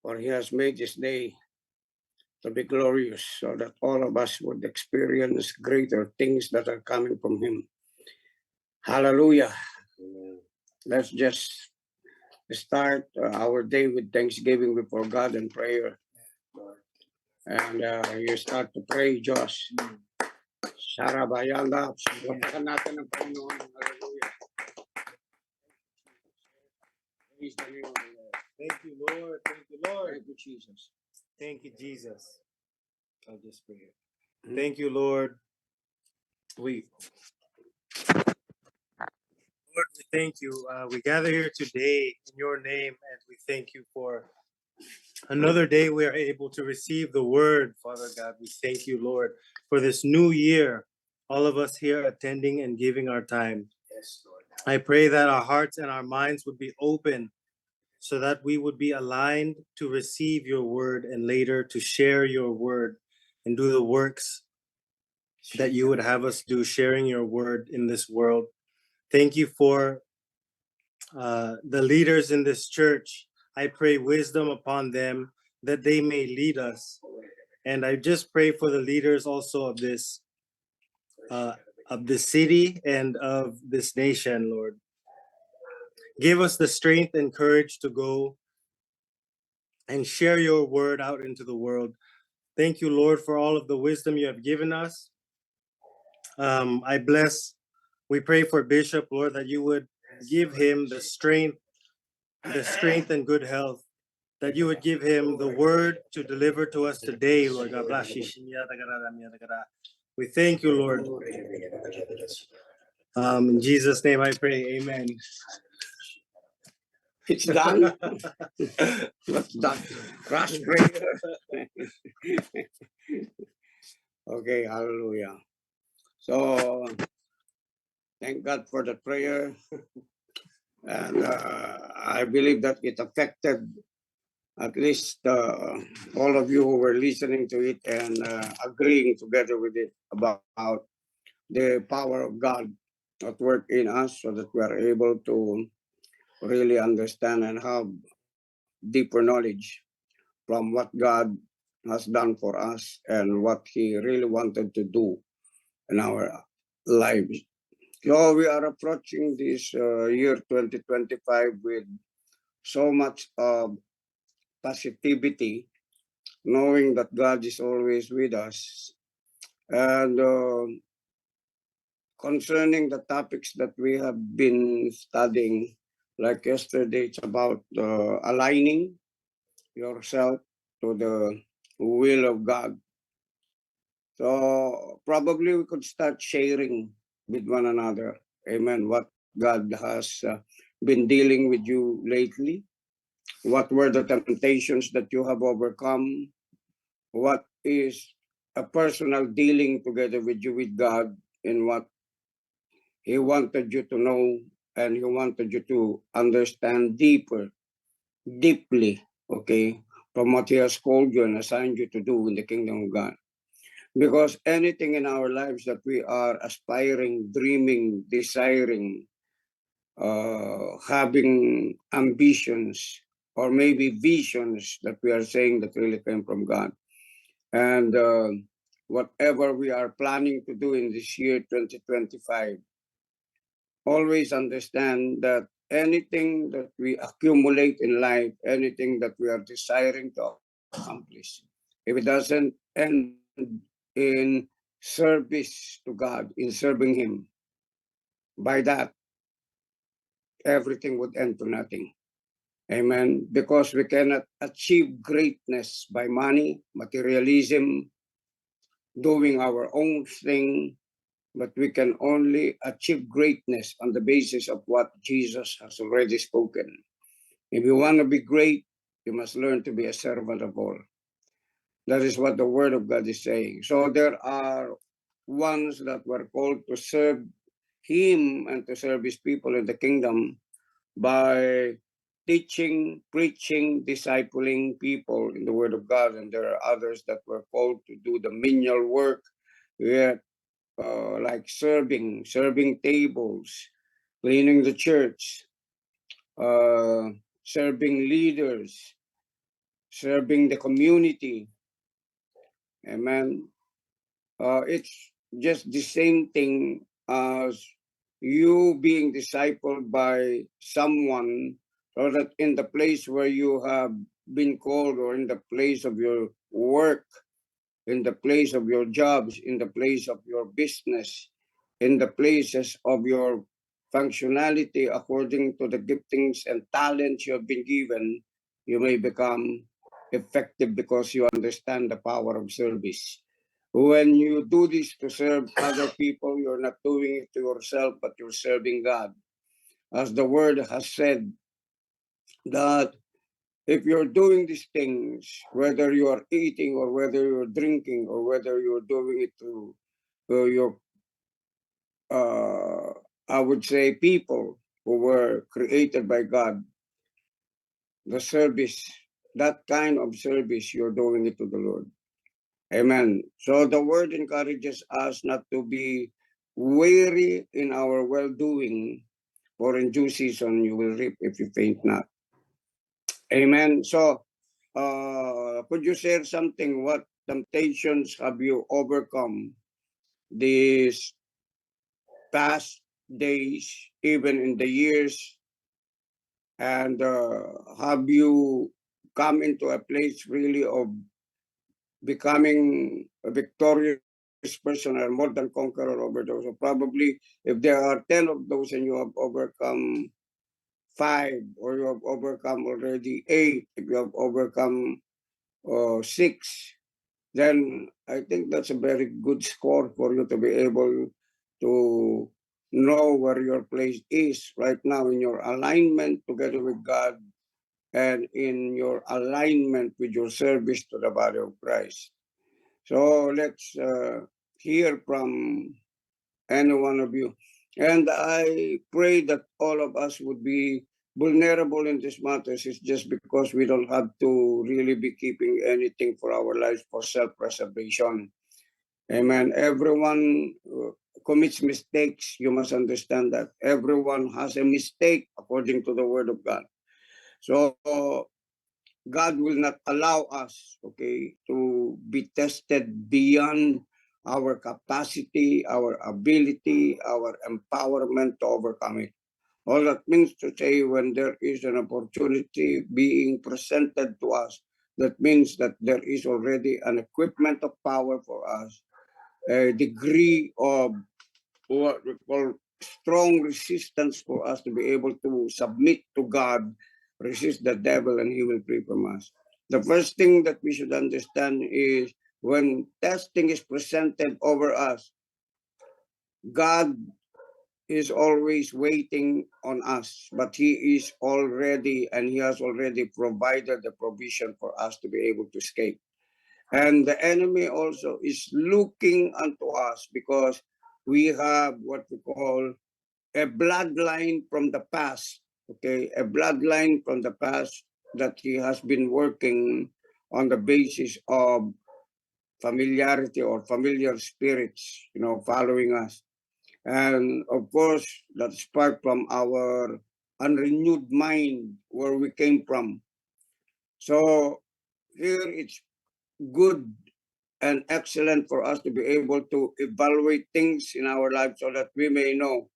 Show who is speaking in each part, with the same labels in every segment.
Speaker 1: for He has made this day to be glorious, so that all of us would experience greater things that are coming from Him. Hallelujah. Let's just start our day with thanksgiving before God and prayer. And you start to pray, Josh. Sarabayanda. Lapakan natin ang Panginoon. Hallelujah. Praise the name of the Lord.
Speaker 2: Thank you, Lord. Thank you, Lord.
Speaker 1: Thank you, Jesus.
Speaker 2: Thank you, Jesus. I'll just pray. Thank you, Lord. Lord, we thank you. We gather here today in your name, and we thank you for another day we are able to receive the word, Father God. We thank you, Lord, for this new year, all of us here attending and giving our time.
Speaker 1: Yes, Lord.
Speaker 2: I pray that our hearts and our minds would be open so that we would be aligned to receive your word and later to share your word and do the works that you would have us do, sharing your word in this world. Thank you for the leaders in this church. I pray wisdom upon them that they may lead us. And I just pray for the leaders also of this city and of this nation, Lord. Give us the strength and courage to go and share your word out into the world. Thank you, Lord, for all of the wisdom you have given us. We pray for Bishop, Lord, that you would give him the strength and good health, that you would give him the word to deliver to us today, Lord God. We thank you, Lord. In Jesus' name I pray, amen.
Speaker 1: It's done. What's done? Crash breaker. Okay, hallelujah. So, thank God for the prayer. And I believe that it affected at least all of you who were listening to it and agreeing together with it about the power of God at work in us, so that we are able to really understand and have deeper knowledge from what God has done for us and what He really wanted to do in our lives. So we are approaching this year 2025 with so much positivity, knowing that God is always with us. And concerning the topics that we have been studying, like yesterday, it's about aligning yourself to the will of God. So probably we could start sharing with one another, amen, what God has been dealing with you lately. What were the temptations that you have overcome? What is a personal dealing together with you with God, and what He wanted you to know and He wanted you to understand deeply, okay, from what He has called you and assigned you to do in the kingdom of God. Because anything in our lives that we are aspiring, dreaming, desiring, having ambitions, or maybe visions that we are saying that really came from God. And whatever we are planning to do in this year 2025, always understand that anything that we accumulate in life, anything that we are desiring to accomplish, if it doesn't end in service to God, in serving Him, by that, everything would end to nothing. Amen. Because we cannot achieve greatness by money, materialism, doing our own thing, but we can only achieve greatness on the basis of what Jesus has already spoken. If you want to be great, you must learn to be a servant of all. That is what the Word of God is saying. So there are ones that were called to serve Him and to serve His people in the kingdom by teaching, preaching, discipling people in the Word of God. And there are others that were called to do the menial work, like serving tables, cleaning the church, serving leaders, serving the community. Amen. It's just the same thing as you being discipled by someone, so that in the place where you have been called, or in the place of your work, in the place of your jobs, in the place of your business, in the places of your functionality according to the giftings and talents you have been given, you may become effective because you understand the power of service. When you do this to serve other people, you're not doing it to yourself, but you're serving God. As the word has said, that if you're doing these things, whether you are eating or whether you're drinking or whether you're doing it to your, I would say, people who were created by God, the service, that kind of service, you're doing it to the Lord. Amen. So the word encourages us not to be weary in our well-doing, for in due season you will reap if you faint not. Amen. So, could you share something? What temptations have you overcome these past days, even in the years? And have you come into a place really of becoming a victorious person or more than conqueror over those? So probably if there are 10 of those and you have overcome 5, or you have overcome already 8, if you have overcome 6, then I think that's a very good score for you to be able to know where your place is right now in your alignment together with God and in your alignment with your service to the body of Christ. So let's hear from any one of you. And I pray that all of us would be vulnerable in these matters. It's just because we don't have to really be keeping anything for our lives for self-preservation. Amen. Everyone commits mistakes. You must understand that. Everyone has a mistake according to the word of God. So God will not allow us, okay, to be tested beyond our capacity, our ability, our empowerment to overcome it. All that means to say, when there is an opportunity being presented to us, that means that there is already an equipment of power for us, a degree of what we call strong resistance for us to be able to submit to God, resist the devil, and he will flee from us. The first thing that we should understand is, when testing is presented over us, God is always waiting on us, but he is already, and he has already provided the provision for us to be able to escape. And the enemy also is looking unto us because we have what we call a bloodline from the past, okay? A bloodline from the past that he has been working on the basis of familiarity or familiar spirits, following us. And of course, that's part from our unrenewed mind where we came from. So here it's good and excellent for us to be able to evaluate things in our lives so that we may know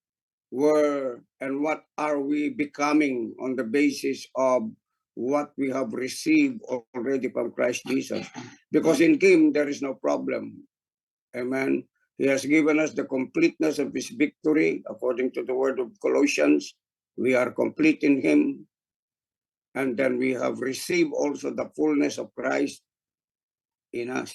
Speaker 1: where and what are we becoming on the basis of what we have received already from Christ Jesus. Because in him there is no problem. Amen. He has given us the completeness of his victory according to the word of Colossians. We are complete in him. And then we have received also the fullness of Christ in us.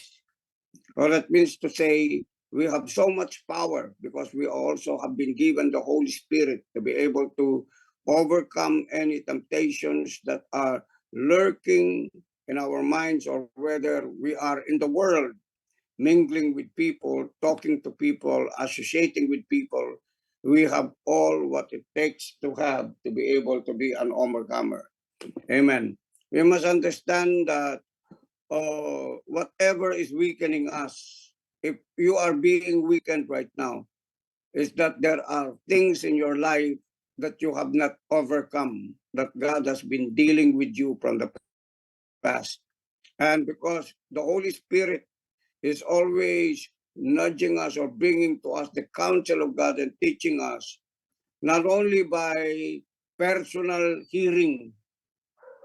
Speaker 1: Well, that means to say we have so much power because we also have been given the Holy Spirit to be able to overcome any temptations that are lurking in our minds, or whether we are in the world, mingling with people, talking to people, associating with people. We have all what it takes to have to be able to be an overcomer. Amen. We must understand that whatever is weakening us, if you are being weakened right now, is that there are things in your life that you have not overcome, that God has been dealing with you from the past. And because the Holy Spirit is always nudging us or bringing to us the counsel of God and teaching us, not only by personal hearing,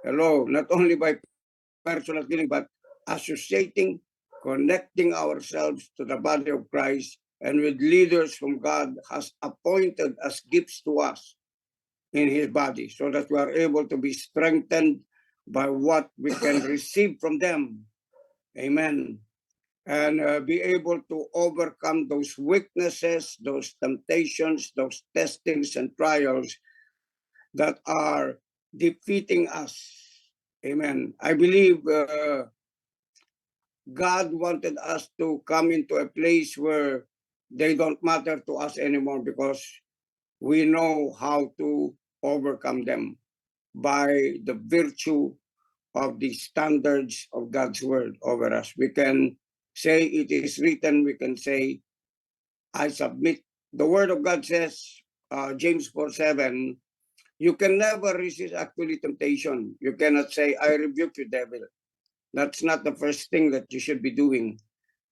Speaker 1: not only by personal hearing, but associating, connecting ourselves to the body of Christ and with leaders whom God has appointed as gifts to us in his body, so that we are able to be strengthened by what we can receive from them. Amen. And be able to overcome those weaknesses, those temptations, those testings and trials that are defeating us. Amen. I believe God wanted us to come into a place where they don't matter to us anymore, because we know how to overcome them by the virtue of the standards of God's word over us. We can say it is written, we can say, I submit. The word of God says, James 4:7, you can never resist actually temptation. You cannot say, I rebuke you, devil. That's not the first thing that you should be doing.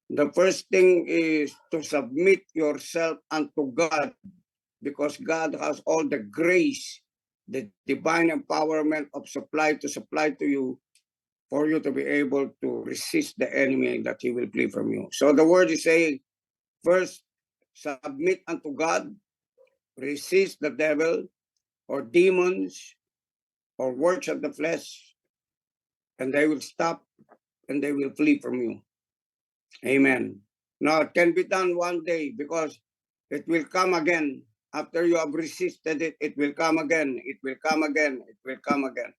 Speaker 1: The first thing is to submit yourself unto God, because God has all the grace, the divine empowerment of supply to you, for you to be able to resist the enemy that he will flee from you. So the word is saying, first, submit unto God, resist the devil or demons or works of the flesh, and they will stop and they will flee from you. Amen. Now, it can be done one day, because it will come again. After you have resisted it, it will come again. It will come again. It will come again.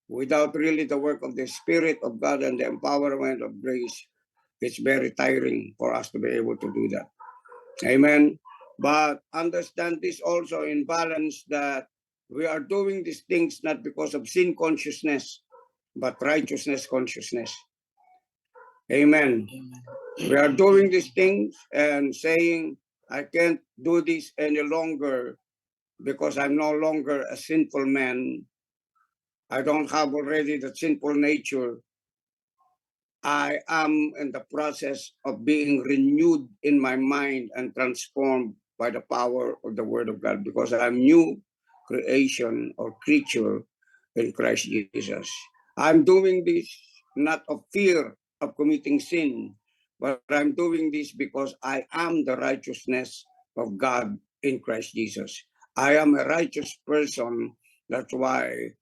Speaker 1: Without really the work of the Spirit of God and the empowerment of grace, it's very tiring for us to be able to do that. Amen. But understand this also in balance, that we are doing these things not because of sin consciousness, but righteousness consciousness. Amen. We are doing these things and saying, I can't do this any longer because I'm no longer a sinful man. I don't have already the sinful nature. I am in the process of being renewed in my mind and transformed by the power of the Word of God, because I'm new creation or creature in Christ Jesus. I'm doing this not of fear of committing sin, but I'm doing this because I am the righteousness of God in Christ Jesus. I am a righteous person. That's why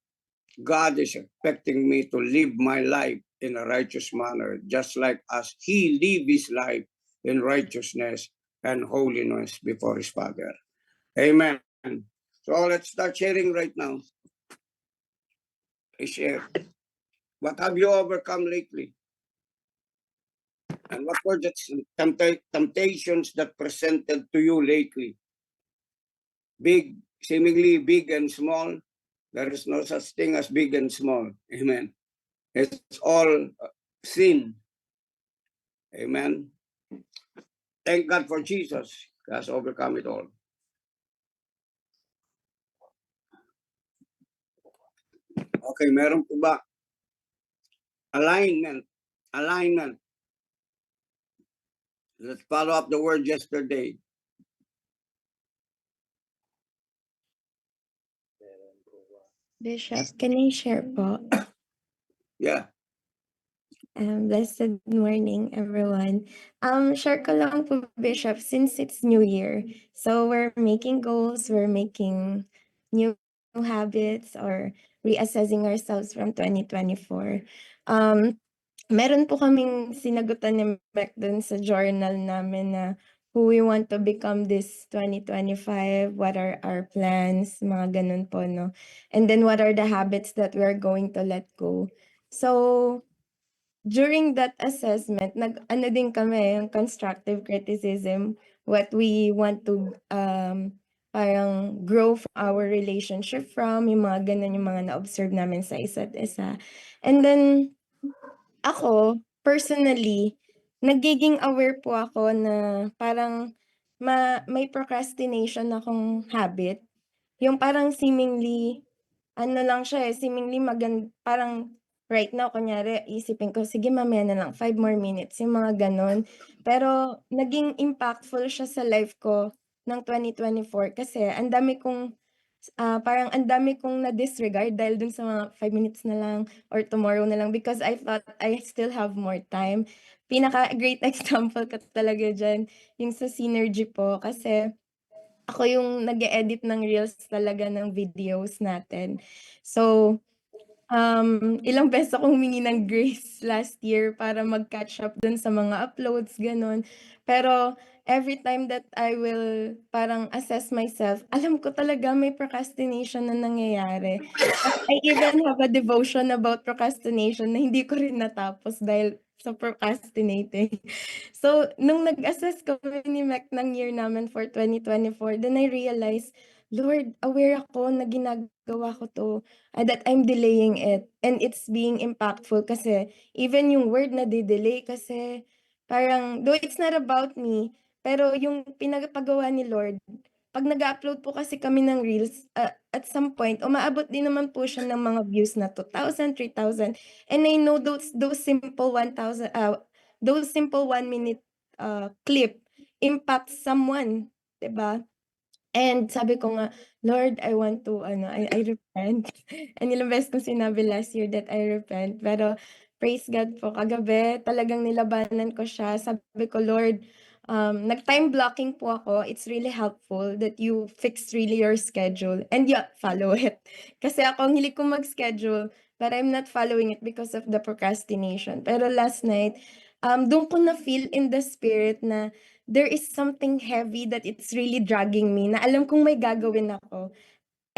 Speaker 1: God is expecting me to live my life in a righteous manner, just like as he lived his life in righteousness and holiness before his Father. Amen. So let's start sharing right now. Please share. What have you overcome lately? And what were the temptations that presented to you lately? Big, seemingly big and small. There is no such thing as big and small. Amen. It's all sin. Amen. Thank God for Jesus. He has overcome it all. Okay, meron po ba? Alignment. Alignment. Let's follow up the word yesterday.
Speaker 3: Bishop, can I share po?
Speaker 1: Yeah.
Speaker 3: Blessed morning, everyone. Share ko lang po, Bishop, since it's New Year. So we're making goals, we're making new habits or reassessing ourselves from 2024. Meron po kaming sinagutan ni Mac dun sa journal namin na who we want to become this 2025, what are our plans, mga ganun po, no? And then what are the habits that we are going to let go. So, during that assessment, nag-ano din kami, yung constructive criticism, what we want to parang grow from our relationship from, yung mga ganun yung mga na-observe namin sa isa't isa. And then, ako, personally, nagiging aware po ako na parang may procrastination akong habit. Yung parang seemingly, ano lang siya eh, seemingly parang right now, kunyari, isipin ko, sige, mamaya na lang, 5 more minutes, yung mga ganon. Pero, naging impactful siya sa life ko ng 2024 kasi ang dami kong, parang ang dami kong na-disregard dahil dun sa mga 5 minutes na lang or tomorrow na lang because I thought I still have more time. Pinaka-great example ko talaga dyan, yung sa Synergy po, kasi ako yung nag-e-edit ng reels talaga ng videos natin. So, ilang beses akong humingi ng grace last year para mag-catch up dun sa mga uploads, gano'n. Pero every time that I will parang assess myself, alam ko talaga may procrastination na nangyayari. I even have a devotion about procrastination na hindi ko rin natapos dahil sa procrastinating. So, nung nag-assess kami ni Mac ng year namin for 2024, then I realized, Lord, aware ako na ginagawa ko 'to, that I'm delaying it and it's being impactful kasi even yung word nade-delay kasi parang though it's not about me, pero yung pinagpagawa ni Lord, 'pag nag-a-upload po kasi kami ng reels, at some point umaabot din naman po siya ng mga views na 2,000, 3,000 and I know those simple 1,000, those simple 1 minute, clip impact someone, 'di ba? And sabi ko nga, "Lord, I want to ano, I repent." And ilang beses kong sinabi last year that I repent, pero praise God po kagabi talagang nilabanan ko siya. Sabi ko, "Lord, nag-time blocking po ako. It's really helpful that you fix really your schedule and you follow it." Kasi ako ang hilig kong mag-schedule, but I'm not following it because of the procrastination. Pero last night, dun ko na-feel in the spirit na there is something heavy that it's really dragging me na alam kong may gagawin ako.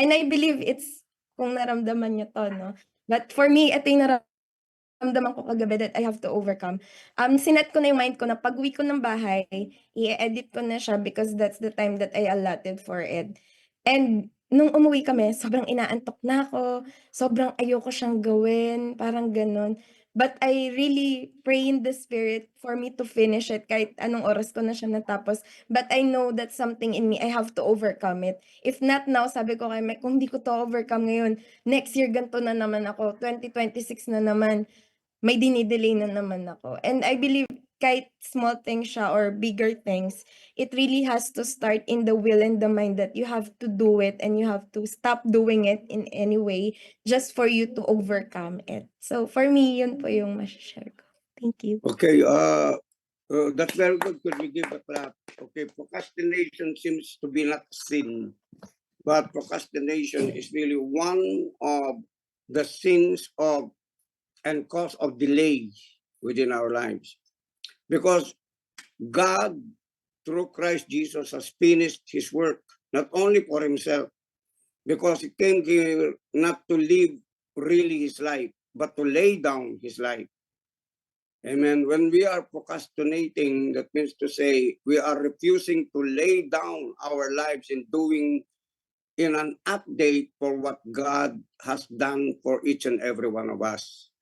Speaker 3: And I believe it's kung naramdaman niyo 'to 'no. But for me, ito yung naramdaman ko kagabi that I have to overcome. Sinet ko na yung mind ko na pag-uwi ko ng bahay, i-e-edit ko na siya because that's the time that I allotted for it. And nung umuwi kami, sobrang inaantok na ako, sobrang ayoko siyang gawin, parang gano'n. But I really pray in the spirit for me to finish it kahit anong oras ko na siya natapos. But I know that something in me, I have to overcome it. If not now, sabi ko kay Mike, kung hindi ko 'to overcome ngayon, next year gan'to na naman ako, 2026 na naman, may dine-delay na naman ako. And I believe kahit small things siya or bigger things, it really has to start in the will and the mind that you have to do it and you have to stop doing it in any way just for you to overcome it. So for me, yun po yung masha-share ko. Thank you.
Speaker 1: Okay, that's very good. Could we give a clap? Okay, procrastination seems to be not sin, but procrastination is really one of the sins of and cause of delay within our lives. Because God, through Christ Jesus, has finished his work, not only for himself, because he came here not to live really his life, but to lay down his life. Amen. When we are procrastinating, that means to say we are refusing to lay down our lives in doing in an update for what God has done for each and every one of us.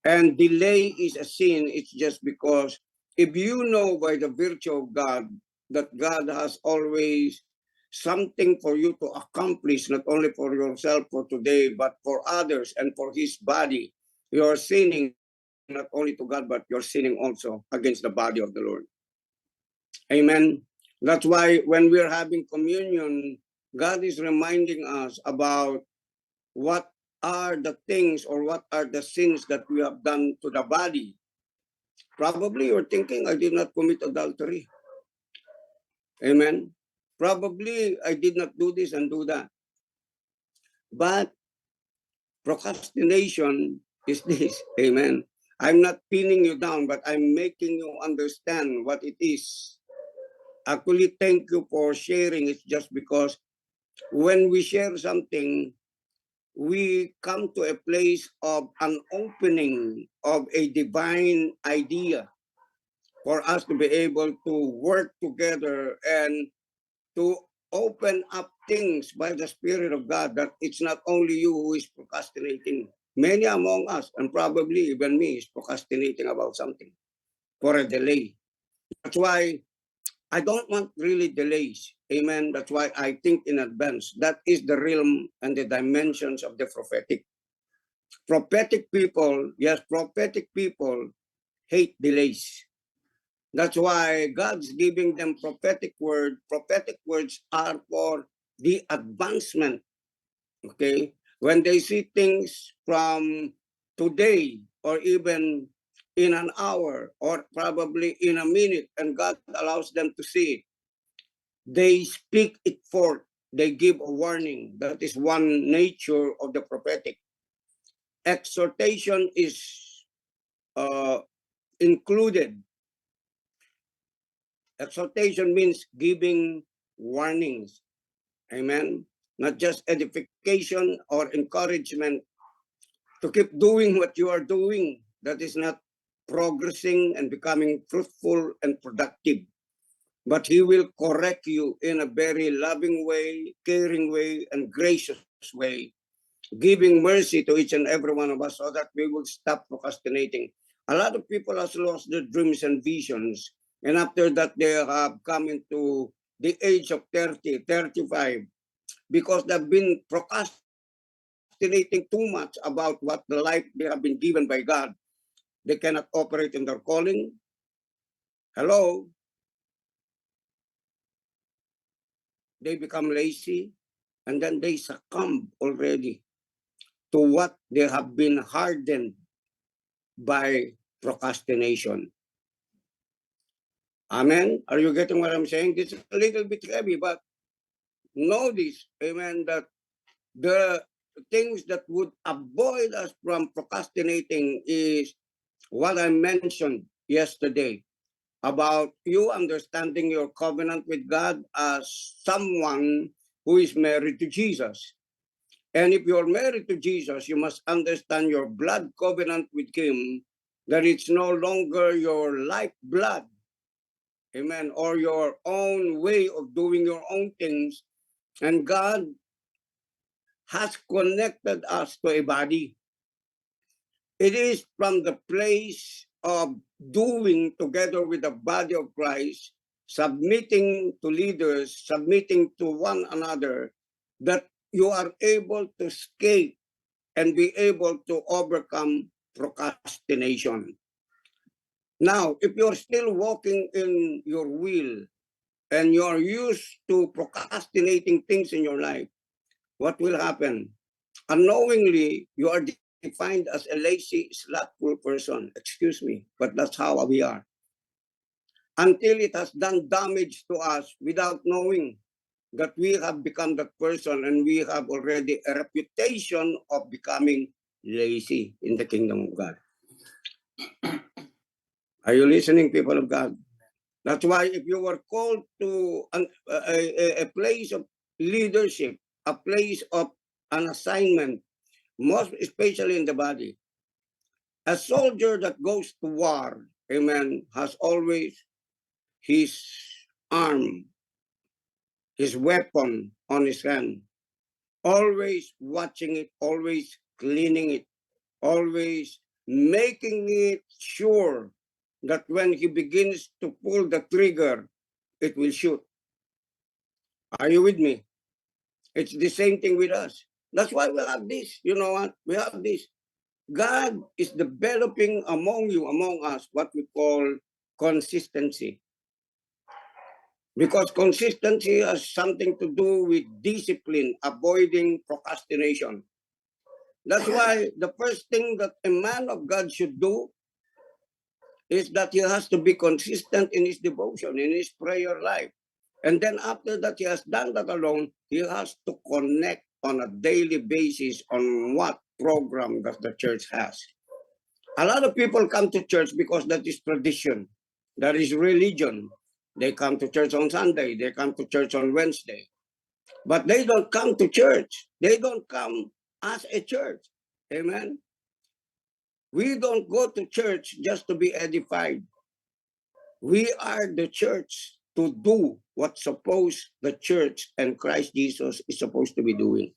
Speaker 1: And delay is a sin. It's just because if you know by the virtue of God that God has always something for you to accomplish, not only for yourself for today, but for others and for his body, you are sinning not only to God, but you're sinning also against the body of the Lord. Amen. That's why when we're having communion, God is reminding us about what are the things or what are the sins that we have done to the body. Probably you're thinking, I did not commit adultery. Amen. Probably I did not do this and do that. But procrastination is this. Amen. I'm not pinning you down, but I'm making you understand what it is. Actually, thank you for sharing. It's just because when we share something, we come to a place of an opening of a divine idea for us to be able to work together and to open up things by the Spirit of God, that it's not only you who is procrastinating. Many among us, and probably even me, is procrastinating about something for a delay. That's why I don't want really delays. Amen. That's why I think in advance. That is the realm and the dimensions of the prophetic. Prophetic people, yes, prophetic people hate delays. That's why God's giving them prophetic word. Prophetic words are for the advancement. Okay? When they see things from today or even in an hour or probably in a minute, and God allows them to see it, they speak it forth. They give a warning. That is one nature of the prophetic. Exhortation is included. Exhortation means giving warnings. Amen. Not just edification or encouragement to keep doing what you are doing. That is not progressing and becoming fruitful and productive. But he will correct you in a very loving way, caring way, and gracious way, giving mercy to each and every one of us so that we will stop procrastinating. A lot of people have lost their dreams and visions. And after that, they have come into the age of 30, 35, because they've been procrastinating too much about what the life they have been given by God. They cannot operate in their calling. Hello? They become lazy, and then they succumb already to what they have been hardened by procrastination. Amen? Are you getting what I'm saying? This is a little bit heavy, but know this, amen, that the things that would avoid us from procrastinating is what I mentioned yesterday about you understanding your covenant with God as someone who is married to Jesus. And if you're married to Jesus, you must understand your blood covenant with him, that it's no longer your lifeblood, amen, or your own way of doing your own things. And God has connected us to a body. It is from the place of doing together with the body of Christ, submitting to leaders, submitting to one another, that you are able to escape and be able to overcome procrastination. Now, if you're still walking in your will and you're used to procrastinating things in your life, what will happen? Unknowingly, you are defined as a lazy, slothful person. Excuse me, but that's how we are. Until it has done damage to us without knowing that we have become that person, and we have already a reputation of becoming lazy in the kingdom of God. Are you listening, people of God? That's why if you were called to a place of leadership, a place of an assignment, most especially in the body, a soldier that goes to war, amen, has always his arm, his weapon on his hand, always watching it, always cleaning it, always making it sure that when he begins to pull the trigger, it will shoot. Are you with me? It's the same thing with us. That's why we have this. You know what? We have this. God is developing among you, among us, what we call consistency. Because consistency has something to do with discipline, avoiding procrastination. That's why the first thing that a man of God should do is that he has to be consistent in his devotion, in his prayer life. And then after that, he has done that alone, he has to connect on a daily basis on what program that the church has. A lot of people come to church because that is tradition, that is religion. They come to church on Sunday, they come to church on Wednesday. But they don't come to church. They don't come as a church. Amen. We don't go to church just to be edified. We are the church to do what supposed the church and Christ Jesus is supposed to be doing.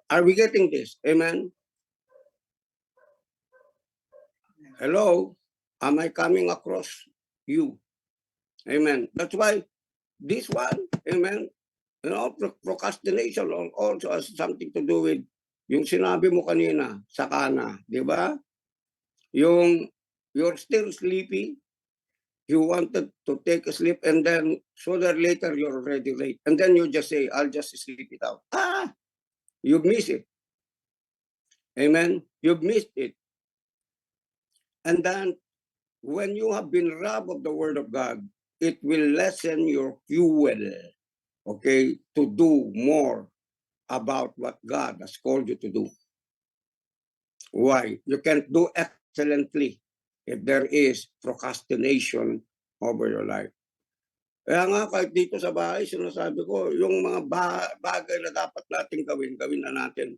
Speaker 1: Are we getting this? Amen. Hello? Am I coming across you? Amen. That's why this one, amen, procrastination also has something to do with Yung sinabi mo kanina, saka na, di ba? Yung you're still sleepy, you wanted to take a sleep, and then sooner or later you're already late. And then you just say, I'll just sleep it out. You miss it. Amen? You've missed it. And then when you have been robbed of the word of God, it will lessen your fuel, okay, to do more about what God has called you to do. Why? You can't do excellently if there is procrastination over your life. Kaya nga kahit dito sa bahay, sinasabi ko, yung mga bagay na dapat natin gawin, gawin na natin.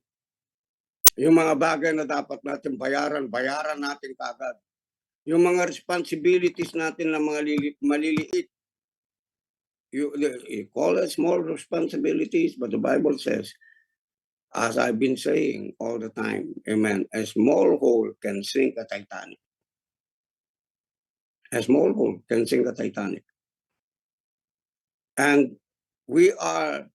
Speaker 1: Yung mga bagay na dapat natin bayaran, bayaran natin kagad. Yung mga responsibilities natin na mga maliliit, you call it small responsibilities, but the Bible says, as I've been saying all the time, amen, a small hole can sink a Titanic. A small hole can sink a Titanic. And we are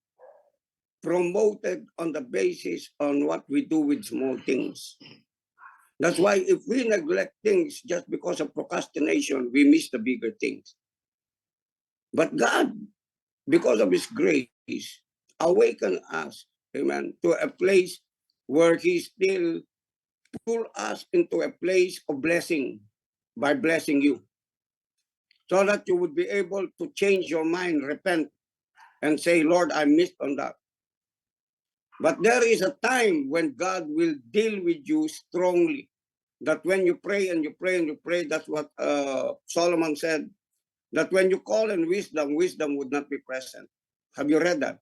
Speaker 1: promoted on the basis on what we do with small things. That's why if we neglect things just because of procrastination, we miss the bigger things. But God, because of his grace, awaken us, amen, to a place where he still pull us into a place of blessing by blessing you, so that you would be able to change your mind, repent, and say, Lord, I missed on that. But there is a time when God will deal with you strongly. That when you pray and you pray and you pray, that's what Solomon said, that when you call in wisdom, wisdom would not be present. Have you read that?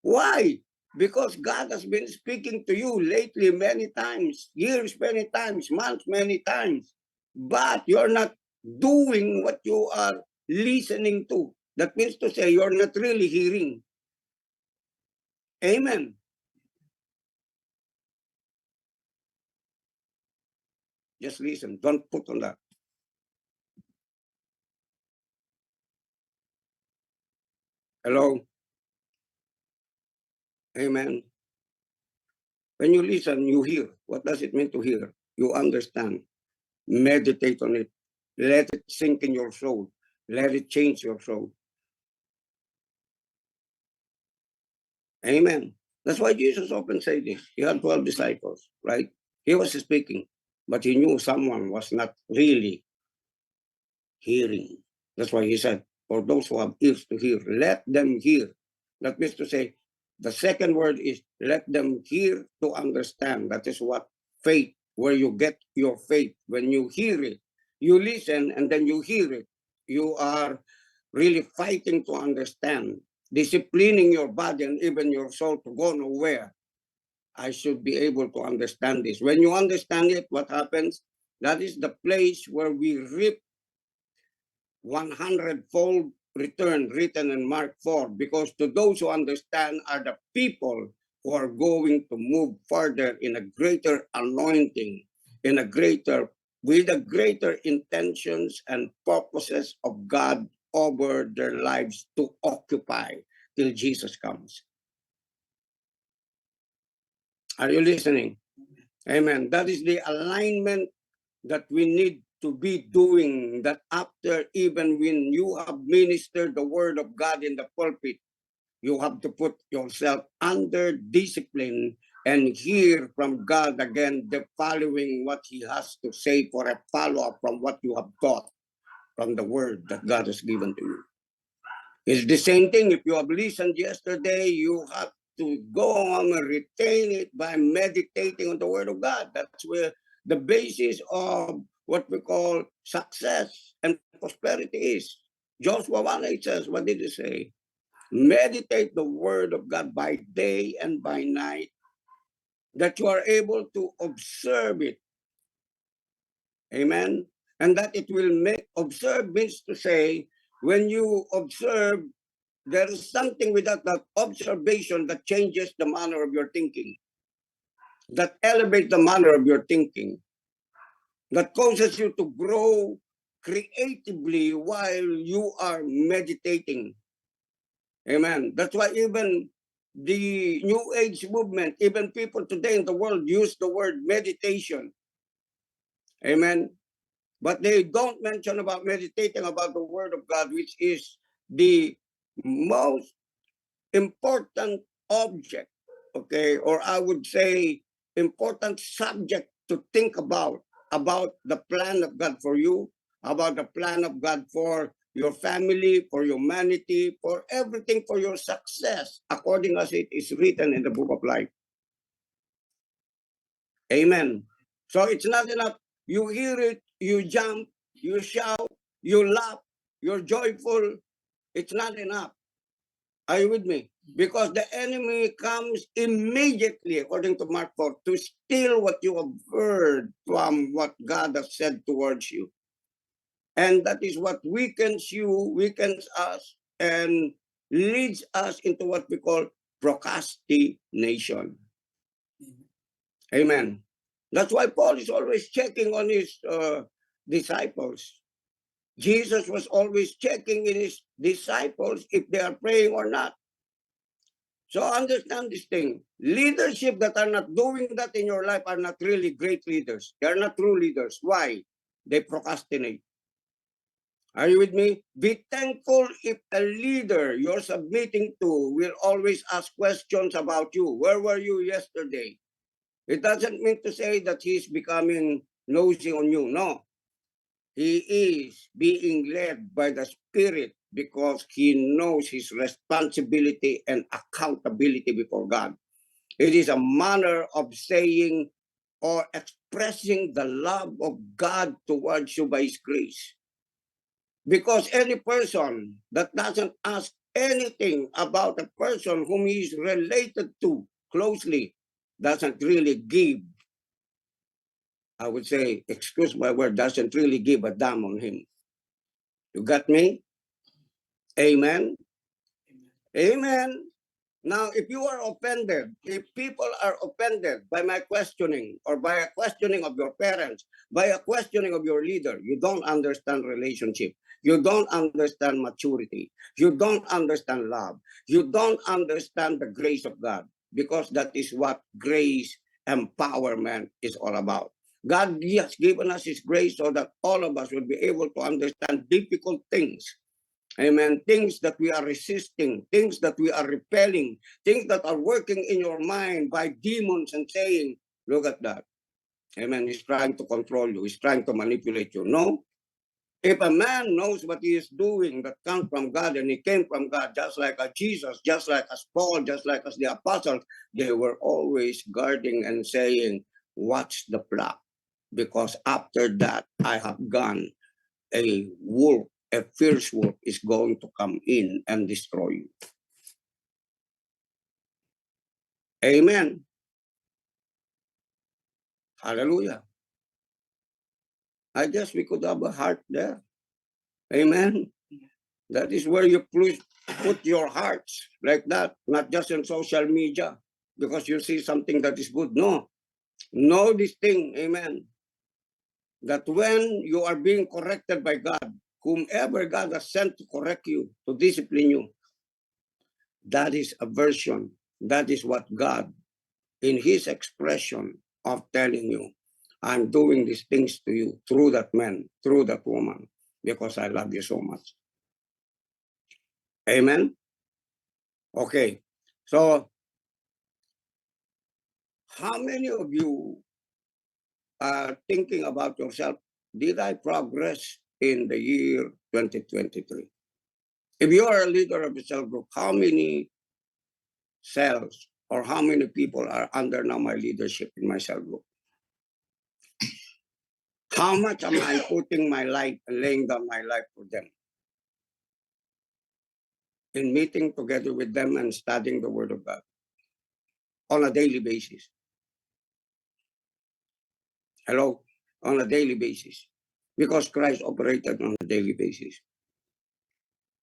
Speaker 1: Why? Because God has been speaking to you lately many times, years many times, months many times, but you're not doing what you are listening to. That means to say you're not really hearing. Amen. Just listen. Don't put on that. Hello? Amen. When you listen, you hear. What does it mean to hear? You understand. Meditate on it. Let it sink in your soul. Let it change your soul. Amen. That's why Jesus often said this. He had 12 disciples, right? He was speaking, but he knew someone was not really hearing. That's why he said, for those who have ears to hear, let them hear. That means to say, the second word is let them hear to understand. That is what faith, where you get your faith. When you hear it, you listen and then you hear it. You are really fighting to understand, disciplining your body and even your soul to go nowhere. I should be able to understand this. When you understand it, what happens? That is the place where we reap 100-fold return written in Mark 4, because to those who understand are the people who are going to move further in a greater anointing, in a greater, with a greater intentions and purposes of God over their lives to occupy till Jesus comes. Are you listening? Amen. That is the alignment that we need to be doing, that after, even when you have ministered the word of God in the pulpit, you have to put yourself under discipline and hear from God again, the following what he has to say for a follow-up from what you have taught from the word that God has given to you. It's the same thing. If you have listened yesterday, you have to go on and retain it by meditating on the word of God. That's where the basis of what we call success and prosperity is. Joshua 1:8 says, what did he say? Meditate the word of God by day and by night, that you are able to observe it. Amen. And that it will make, observe means to say, when you observe, there is something without that observation that changes the manner of your thinking, that elevates the manner of your thinking, that causes you to grow creatively while you are meditating. Amen. That's why even the New Age movement, even people today in the world use the word meditation. Amen. But they don't mention about meditating about the word of God, which is the most important object, okay, or I would say important subject to think about the plan of God for you, about the plan of God for your family, for humanity, for everything, for your success, according as it is written in the book of life. Amen. So it's not enough. You hear it, you jump, you shout, you laugh, you're joyful. It's not enough. Are you with me? Because the enemy comes immediately, according to Mark 4, to steal what you have heard from what God has said towards you. And that is what weakens you, weakens us, and leads us into what we call procrastination. Amen. That's why Paul is always checking on his disciples. Jesus was always checking in his disciples if they are praying or not. So understand this thing. Leadership that are not doing that in your life are not really great leaders. They are not true leaders. Why? They procrastinate. Are you with me? Be thankful if a leader you're submitting to will always ask questions about you. Where were you yesterday? It doesn't mean to say that he's becoming nosy on you. No. He is being led by the Spirit because he knows his responsibility and accountability before God. It is a manner of saying or expressing the love of God towards you by his grace. Because any person that doesn't ask anything about a person whom he is related to closely doesn't really give, I would say, excuse my word, doesn't really give a damn on him. You got me? Amen. Amen. Now, if you are offended, if people are offended by my questioning or by a questioning of your parents, by a questioning of your leader, you don't understand relationship. You don't understand maturity. You don't understand love. You don't understand the grace of God, because that is what grace empowerment is all about. God has given us his grace so that all of us will be able to understand difficult things. Amen. Things that we are resisting, things that we are repelling, things that are working in your mind by demons and saying, look at that. Amen. He's trying to control you. He's trying to manipulate you. No. If a man knows what he is doing that comes from God and he came from God, just like as Jesus, just like as Paul, just like as the apostles, they were always guarding and saying, watch the flock. Because after that, I have gone a wolf, a fierce wolf is going to come in and destroy you. Amen. Hallelujah. I guess we could have a heart there. Amen. That is where you put your hearts like that, not just on social media because you see something that is good. No. Know this thing. Amen. That when you are being corrected by God, whomever God has sent to correct you, to discipline you, that is aversion. That is what God, in his expression of telling you, I'm doing these things to you through that man, through that woman, because I love you so much. Amen? Okay. So, how many of you are thinking about yourself? Did I progress in the year 2023? If you are a leader of a cell group, how many cells or how many people are under now my leadership in my cell group? How much am I putting my life and laying down my life for them? In meeting together with them and studying the Word of God on a daily basis. Hello? On a daily basis. Because Christ operated on a daily basis.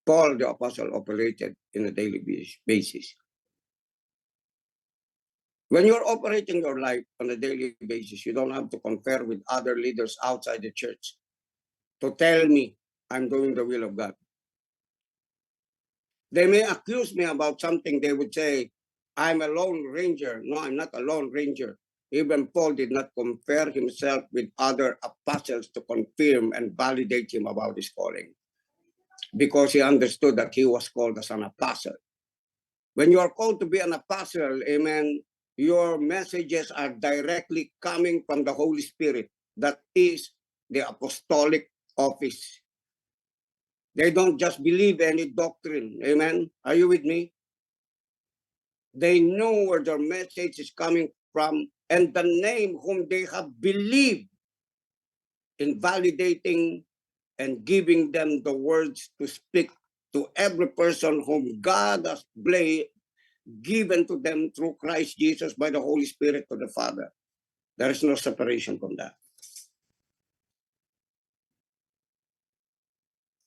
Speaker 1: Paul the Apostle operated in a daily basis. When you're operating your life on a daily basis, you don't have to compare with other leaders outside the church to tell me I'm doing the will of God. They may accuse me about something. They would say, I'm a lone ranger. No, I'm not a lone ranger. Even Paul did not compare himself with other apostles to confirm and validate him about his calling, because he understood that he was called as an apostle. When you are called to be an apostle, amen, your messages are directly coming from the Holy Spirit. That is the apostolic office. They don't just believe any doctrine. Amen. Are you with me? They know where their message is coming from and the name whom they have believed in validating and giving them the words to speak to every person whom God has given to them through Christ Jesus by the Holy Spirit to the Father. There is no separation from that.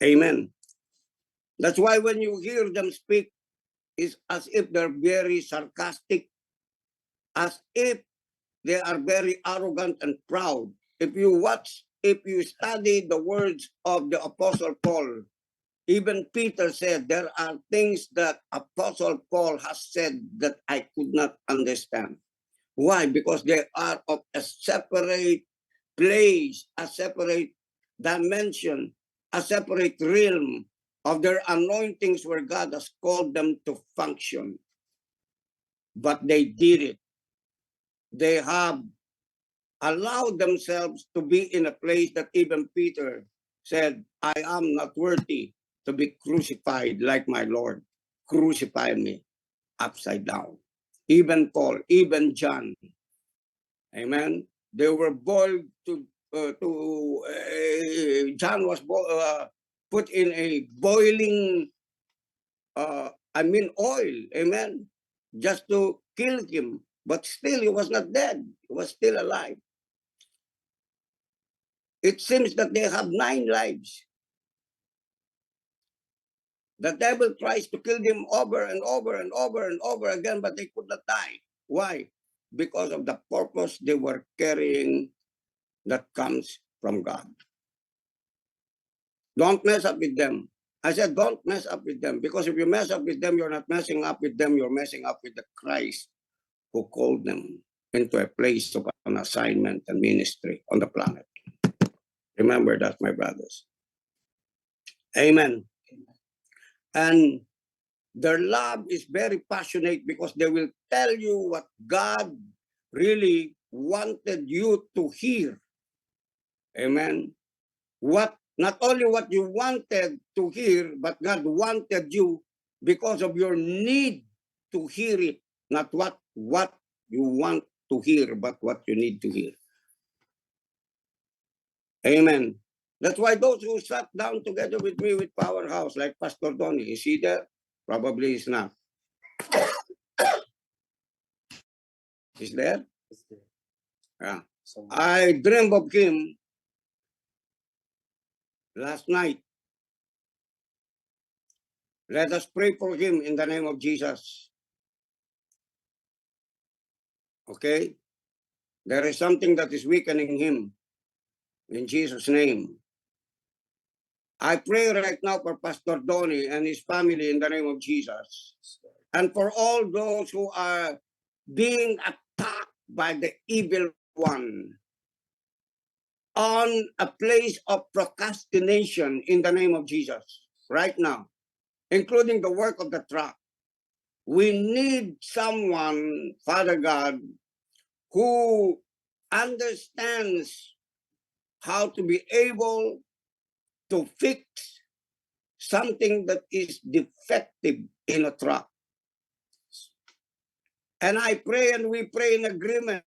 Speaker 1: Amen. That's why when you hear them speak, it's as if they're very sarcastic, as if they are very arrogant and proud. If you study the words of the Apostle Paul, even Peter said, there are things that Apostle Paul has said that I could not understand. Why? Because they are of a separate place, a separate dimension, a separate realm of their anointings where God has called them to function. But they did it. They have allowed themselves to be in a place that even Peter said, I am not worthy to be crucified like my Lord. Crucify me upside down. Even Paul, even John. Amen. They were boiled John was put in a boiling, oil. Amen. Just to kill him. But still, he was not dead. He was still alive. It seems that they have 9 lives. The devil tries to kill them over and over and over and over again, but they could not die. Why? Because of the purpose they were carrying that comes from God. Don't mess up with them. I said, don't mess up with them, because if you mess up with them, you're not messing up with them, you're messing up with the Christ who called them into a place of an assignment and ministry on the planet. Remember that, my brothers. Amen. And their love is very passionate because they will tell you what God really wanted you to hear. Amen. Not only what you wanted to hear, but God wanted you because of your need to hear it. Not what you want to hear, but what you need to hear. Amen. That's why those who sat down together with me with Powerhouse, like Pastor Donnie, is he there? Probably he's not. He's there? Yeah. I dreamed of him last night. Let us pray for him in the name of Jesus. Okay? There is something that is weakening him in Jesus' name. I pray right now for Pastor Donnie and his family in the name of Jesus. And for all those who are being attacked by the evil one on a place of procrastination in the name of Jesus right now, including the work of the truck. We need someone, Father God, who understands how to be able to fix something that is defective in a truck. And I pray and we pray in agreement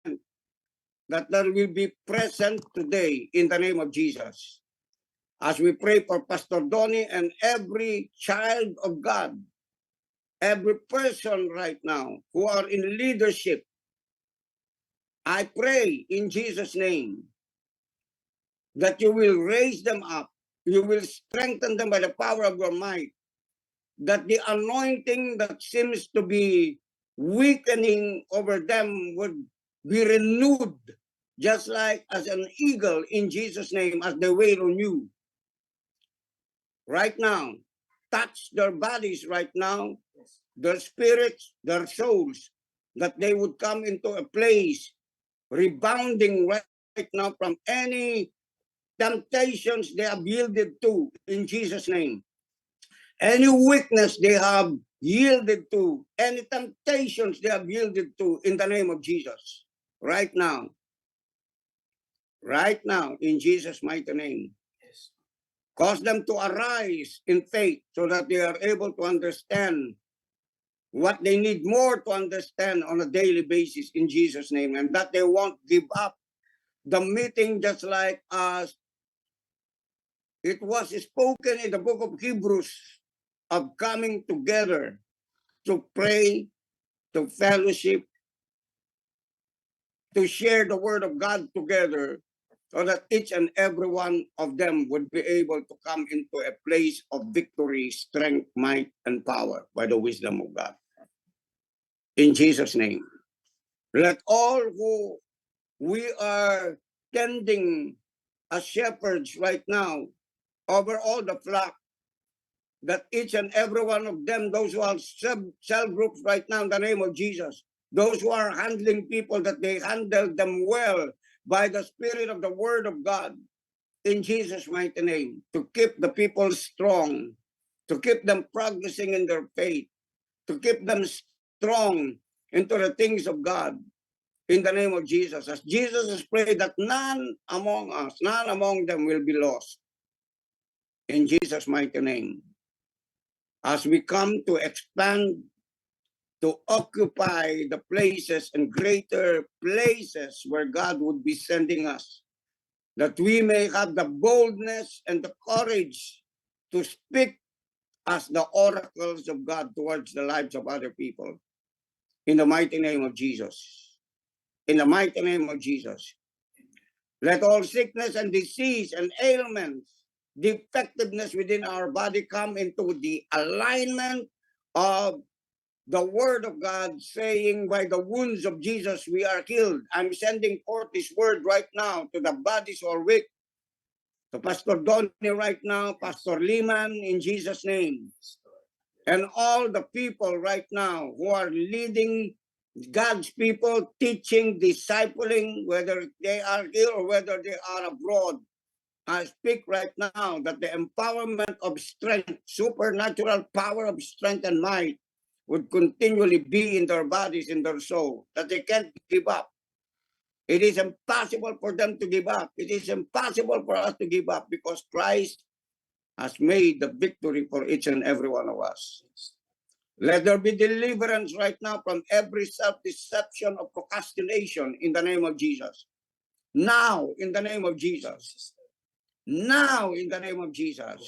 Speaker 1: that there will be present today in the name of Jesus. As we pray for Pastor Donnie and every child of God, every person right now who are in leadership, I pray in Jesus' name that you will raise them up, you will strengthen them by the power of your might, that the anointing that seems to be weakening over them would be renewed, just like as an eagle in Jesus' name, as they wait on you. Right now, touch their bodies right now, their spirits, their souls, that they would come into a place rebounding right now from any temptations they have yielded to in Jesus' name. Any weakness they have yielded to, any temptations they have yielded to in the name of Jesus. Right now, in Jesus' mighty name. Cause them to arise in faith so that they are able to understand what they need more to understand on a daily basis in Jesus' name, and that they won't give up the meeting, just like as it was spoken in the book of Hebrews, of coming together to pray, to fellowship, to share the word of God together, so that each and every one of them would be able to come into a place of victory, strength, might, and power by the wisdom of God. In Jesus' name. Let all who we are tending as shepherds right now over all the flock, that each and every one of them, those who are cell groups right now in the name of Jesus, those who are handling people, that they handle them well by the Spirit of the Word of God in Jesus' mighty name, to keep the people strong, to keep them progressing in their faith, to keep them strong into the things of God in the name of Jesus. As Jesus has prayed that none among us, none among them will be lost. In Jesus' mighty name. As we come to expand, to occupy the places and greater places where God would be sending us, that we may have the boldness and the courage to speak as the oracles of God towards the lives of other people. In the mighty name of Jesus. In the mighty name of Jesus. Let all sickness and disease and ailments, defectiveness within our body come into the alignment of the word of God, saying, by the wounds of Jesus we are healed. I'm sending forth this word right now to the bodies who are weak, to Pastor Donnie right now, Pastor Liman, in Jesus' name, and all the people right now who are leading God's people, teaching, discipling, whether they are here or whether they are abroad. I speak right now that the empowerment of strength, supernatural power of strength and might, would continually be in their bodies, in their soul, that they can't give up. It is impossible for them to give up. It is impossible for us to give up, because Christ has made the victory for each and every one of us. Let there be deliverance right now from every self-deception of procrastination in the name of Jesus. Now, in the name of Jesus. Now, in the name of Jesus.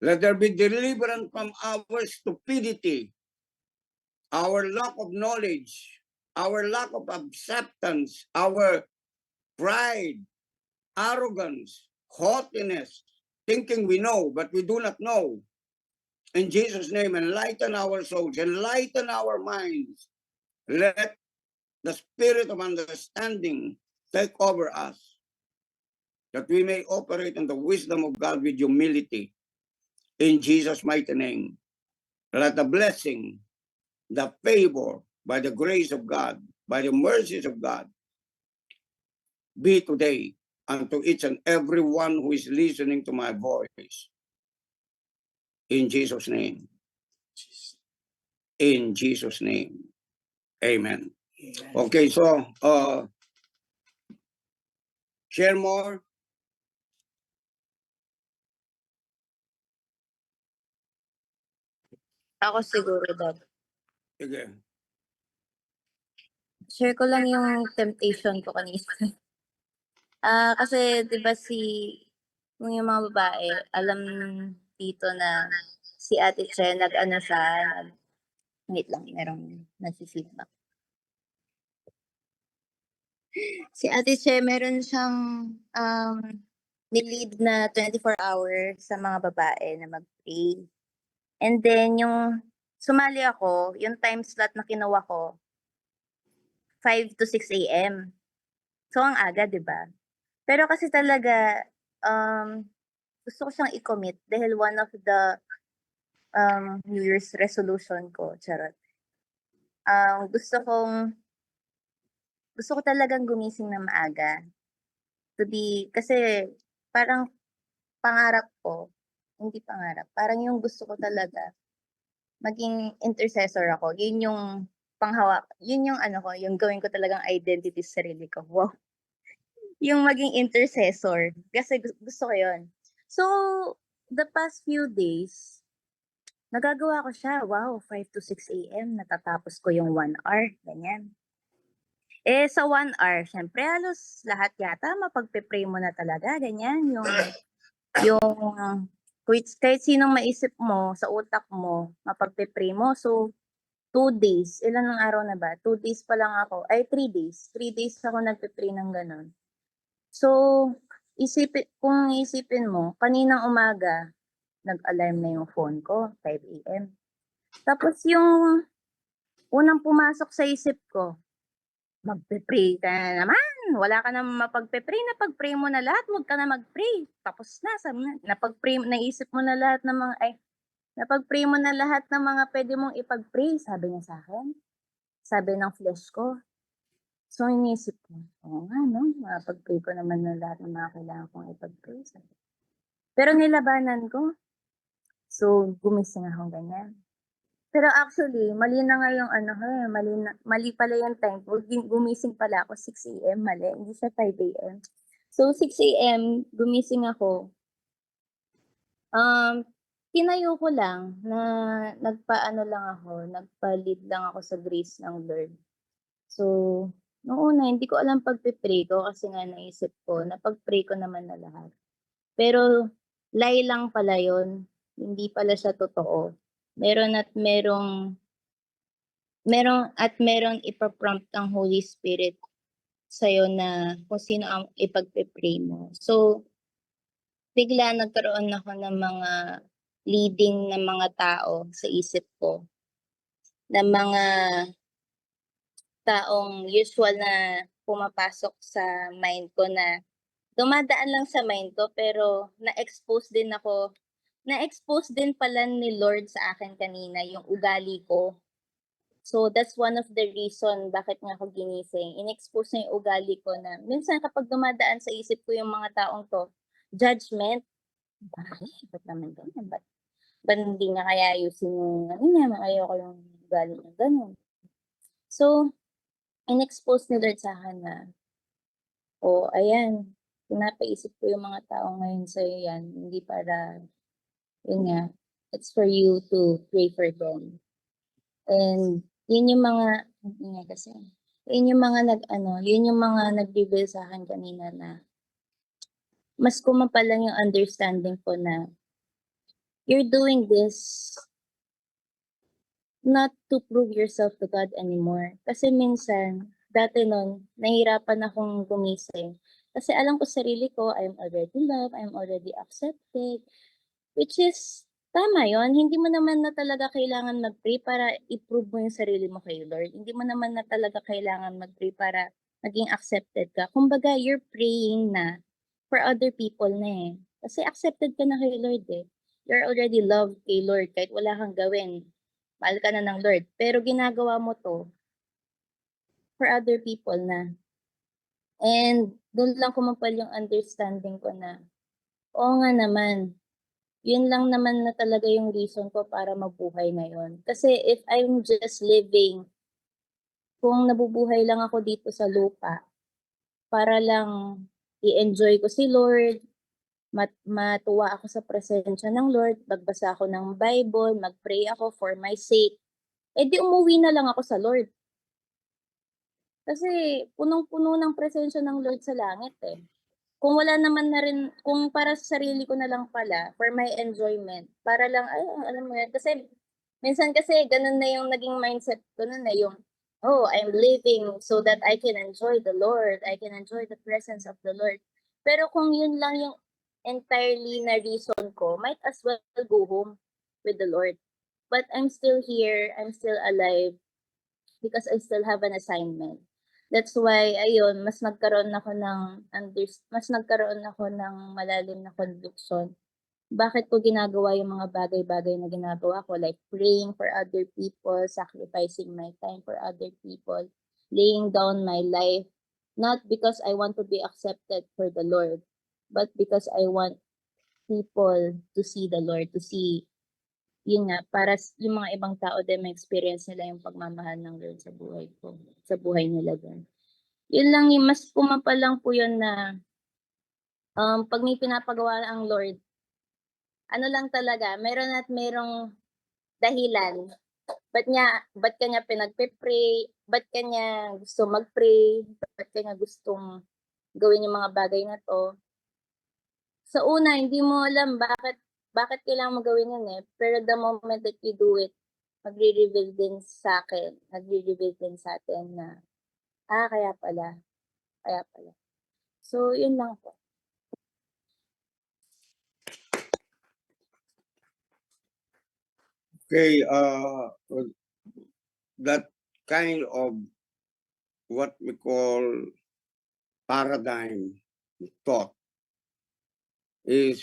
Speaker 1: Let there be deliverance from our stupidity, our lack of knowledge, our lack of acceptance, our pride, arrogance, haughtiness, thinking we know, but we do not know. In Jesus' name, enlighten our souls, enlighten our minds. Let the spirit of understanding take over us, that we may operate in the wisdom of God with humility. In Jesus' mighty name, let the blessing, the favor, by the grace of God, by the mercies of God, be today unto each and every one who is listening to my voice. In Jesus' name. In Jesus' name. Amen. Okay, so share more.
Speaker 4: Ako siguro, Dad.
Speaker 1: Sige.
Speaker 4: Share ko lang yung temptation ko kanina. Kasi 'di ba yung mga babae, alam dito na si Ate Che nag-ano siya, wait lang, merong nagfi-feedback. Si Ate Che meron siyang ni-lead na 24 hours sa mga babae na mag-pray. And then yung sumali ako, yung time slot na kinuha ko, 5 to 6 AM. So ang aga, 'di ba? Pero kasi talaga, gusto ko siyang i-commit dahil one of the, New Year's resolution ko, charot, gusto ko talagang gumising na maaga. Kasi parang pangarap ko, hindi pangarap, parang yung gusto ko talaga, maging intercessor ako. Yun yung ano ko, yung gawin ko talagang identity sa sarili ko. Wow. Yung maging intercessor. Kasi gusto ko yun. So, the past few days, nagagawa ko siya. Wow, 5 to 6 a.m. Natatapos ko yung 1 hour. Ganyan. Sa 1 hour, syempre halos lahat yata mapagpe-pray mo na talaga. Ganyan. Yung kahit sinong maisip mo sa utak mo, mapagpe-pray mo. So, 2 days. Ilan ang araw na ba? 2 days pa lang ako. Ay, 3 days. 3 days ako nagpe-pray ng ganun. So, kung isipin mo, kaninang umaga, nag-alarm na yung phone ko, 5 a.m. Tapos yung unang pumasok sa isip ko, magpe-pray ka na naman. Wala ka naman mapagpe-pray. Napag-pray mo na lahat. Huwag ka na mag-pray. Tapos na. Sabi na, naisip mo na lahat ng napag-pray mo na lahat ng mga pwede mong ipag-pray. Sabi niya sa akin. Sabi ng flesh ko. So, inisip ko, oo nga, no? Mapag-pray ko naman na lahat ng mga kailangan kong ipag-pray. Pero nilabanan ko. So, gumising ako ganyan. Pero actually, mali na nga yung mali pala yung time. Gumising pala ako 6 a.m. Mali, hindi siya 5 a.m. So, 6 a.m. gumising ako. Tinayo ko lang na nagpa-lead lang ako sa grace ng Lord. So, noong una, hindi ko alam pagpe-pray ko kasi nga naisip ko, napag-pray ko naman na lahat. Pero, lie lang pala yun. Hindi pala siya totoo. Merong ipa-prompt ang Holy Spirit sa'yo na kung sino ang ipagpe-pray mo. So, bigla nagkaroon ako ng mga leading ng mga tao sa isip ko. Na mga taong usual na pumapasok sa mind ko na dumadaan lang sa mind ko pero na-expose din pala ni Lord sa akin kanina yung ugali ko. So that's one of the reason bakit nga ako ginising. In-expose niya yung ugali ko na minsan kapag dumadaan sa isip ko yung mga taong to, judgment. Bakit? Ba't naman ganyan? Ba't hindi niya kaya ayusin yung ayoko yung ugali niya ganun. So, in-expose ni Lord sa akin na, ayan, pinapaisip ko yung mga tao ngayon sa'yo yan, hindi para, yun nga, it's for you to pray for them. And yun yung mga, yun yung mga nag-reveal sa akin kanina na mas kumapal lang yung understanding ko na you're doing this not to prove yourself to God anymore. Kasi minsan, dati nun, nahihirapan akong gumising. Kasi alam ko sarili ko, I'm already loved, I'm already accepted. Which is, tama yon. Hindi mo naman na talaga kailangan mag-pray para i-prove mo yung sarili mo kay Lord. Hindi mo naman na talaga kailangan mag-pray para maging accepted ka. Kumbaga, you're praying na for other people na eh. Kasi accepted ka na kay Lord eh. You're already loved kay Lord kahit wala kang gawin. Mahal ka na ng Lord. Pero ginagawa mo to for other people na. And doon lang kumapal yung understanding ko na, oo nga naman, yun lang naman na talaga yung reason ko para mabuhay ngayon. Kasi if I'm just living, kung nabubuhay lang ako dito sa lupa, para lang i-enjoy ko si Lord, matuwa ako sa presensya ng Lord, magbasa ako ng Bible, mag-pray ako for my sake, di umuwi na lang ako sa Lord. Kasi punong-puno ng presensya ng Lord sa langit eh. Kung wala naman na rin, kung para sa sarili ko na lang pala, for my enjoyment, para lang, alam mo yan, kasi minsan kasi ganun na yung naging mindset ko nun eh, yung, I'm living so that I can enjoy the Lord, I can enjoy the presence of the Lord. Pero kung yun lang yung entirely na reason ko, might as well go home with the Lord. But I'm still here, I'm still alive, because I still have an assignment. That's why, ayun, mas nagkaroon ako ng malalim na conviction bakit ko ginagawa yung mga bagay-bagay na ginagawa ko, like praying for other people, sacrificing my time for other people, laying down my life, not because I want to be accepted for the Lord, but because I want people to see the Lord, to see, yun nga, para yung mga ibang tao din ma-experience nila yung pagmamahal ng Lord sa buhay ko, sa buhay nila din. Yun lang, yung mas pumapa lang po yun na pag may pinapagawa ang Lord, ano lang talaga, meron at merong dahilan. Ba't kanya pinagpe-pray, ba't kanya gusto mag-pray, ba't kanya gustong gawin yung mga bagay na 'to. Sa una, hindi mo alam bakit kailangan mo gawin yun, eh, pero the moment that you do it, magre-reveal din sa'kin, nagre-reveal din sa'tin na, kaya pala, kaya pala. So, yun lang po.
Speaker 1: Okay, that kind of what we call paradigm thought is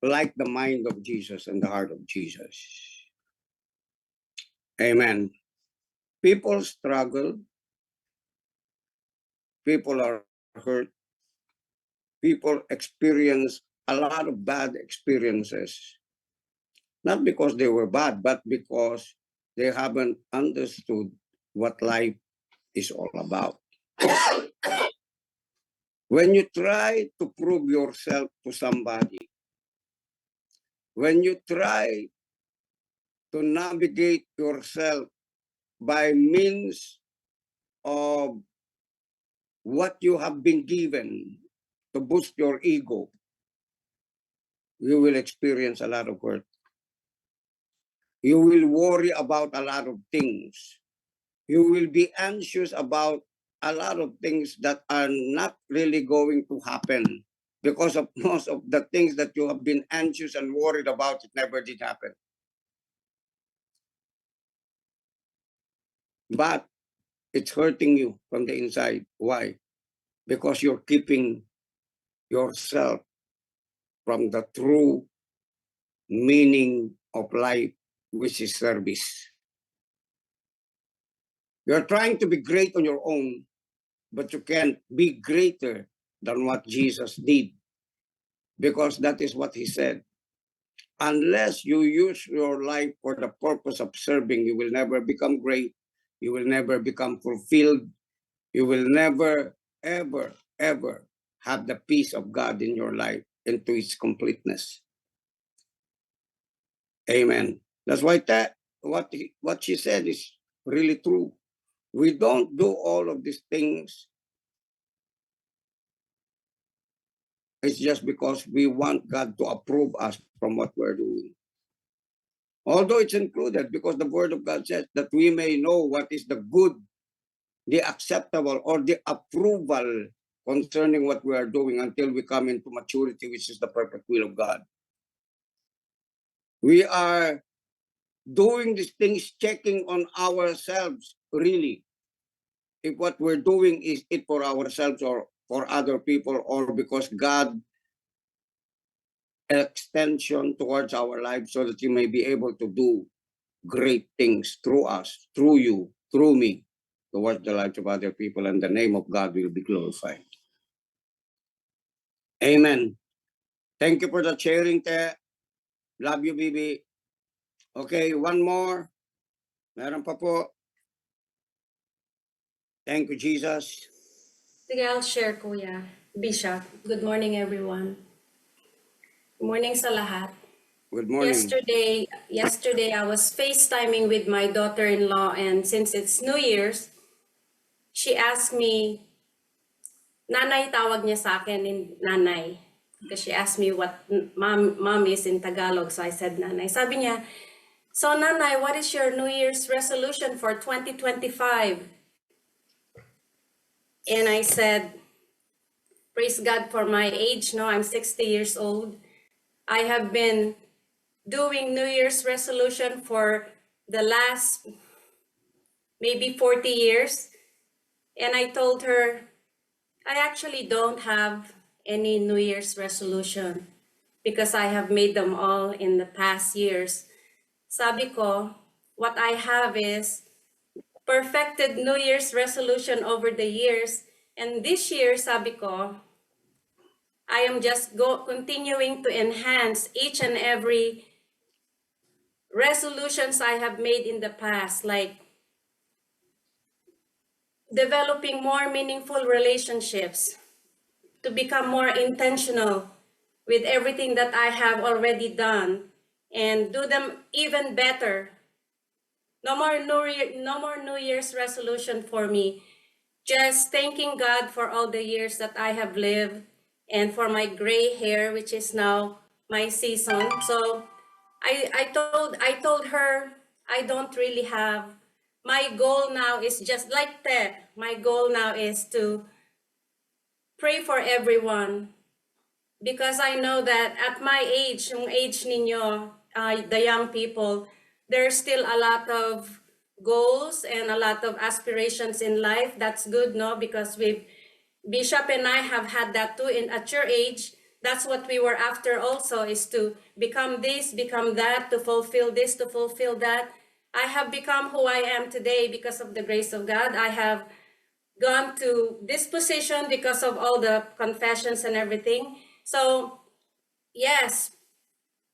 Speaker 1: like the mind of Jesus and the heart of Jesus. Amen. People struggle, people are hurt, people experience a lot of bad experiences, not because they were bad, but because they haven't understood what life is all about. When you try to prove yourself to somebody, when you try to navigate yourself by means of what you have been given to boost your ego, you will experience a lot of hurt. You will worry about a lot of things. You will be anxious about a lot of things that are not really going to happen because of most of the things that you have been anxious and worried about, it never did happen. But it's hurting you from the inside. Why? Because you're keeping yourself from the true meaning of life, which is service. You're trying to be great on your own, but you can't be greater than what Jesus did, because that is what he said. Unless you use your life for the purpose of serving, you will never become great. You will never become fulfilled. You will never, ever, ever have the peace of God in your life into its completeness. Amen. That's why what she said is really true. We don't do all of these things. It's just because we want God to approve us from what we're doing. Although it's included, because the word of God says that we may know what is the good, the acceptable, or the approval concerning what we are doing until we come into maturity, which is the perfect will of God. We are doing these things, checking on ourselves, really, if what we're doing is it for ourselves or for other people, or because God extension towards our lives so that you may be able to do great things through us, through you, through me, towards the lives of other people, and the name of God will be glorified. Amen. Thank you for the sharing, Te. Love you, Bibi. Okay, one more. Meron pa po. Thank you, Jesus.
Speaker 5: Sige, I'll share, Kuya. Bishop, good morning, everyone. Good morning sa lahat.
Speaker 1: Good morning.
Speaker 5: Yesterday I was FaceTiming with my daughter-in-law, and since it's New Year's, she asked me, Nanay tawag niya sa akin, Nanay. Because she asked me what mom is in Tagalog, so I said Nanay. Sabi niya, so Nanay, what is your New Year's resolution for 2025? And I said, praise God for my age, no, I'm 60 years old. I have been doing New Year's resolution for the last maybe 40 years. And I told her, I actually don't have any New Year's resolution. because I have made them all in the past years. Sabi ko, what I have is perfected New Year's resolution over the years. And this year, sabi ko, I am just continuing to enhance each and every resolutions I have made in the past, like developing more meaningful relationships, to become more intentional with everything that I have already done and do them even better. No more New Year's resolution for me. Just thanking God for all the years that I have lived and for my gray hair, which is now my season. So I told her I don't really have, my goal now is just like that. My goal now is to pray for everyone, because I know that at my age, yung age ninyo, the young people, there's still a lot of goals and a lot of aspirations in life. That's good, no? Because Bishop and I have had that too at your age. That's what we were after also, is to become this, become that, to fulfill this, to fulfill that. I have become who I am today because of the grace of God. I have gone to this position because of all the confessions and everything. So yes,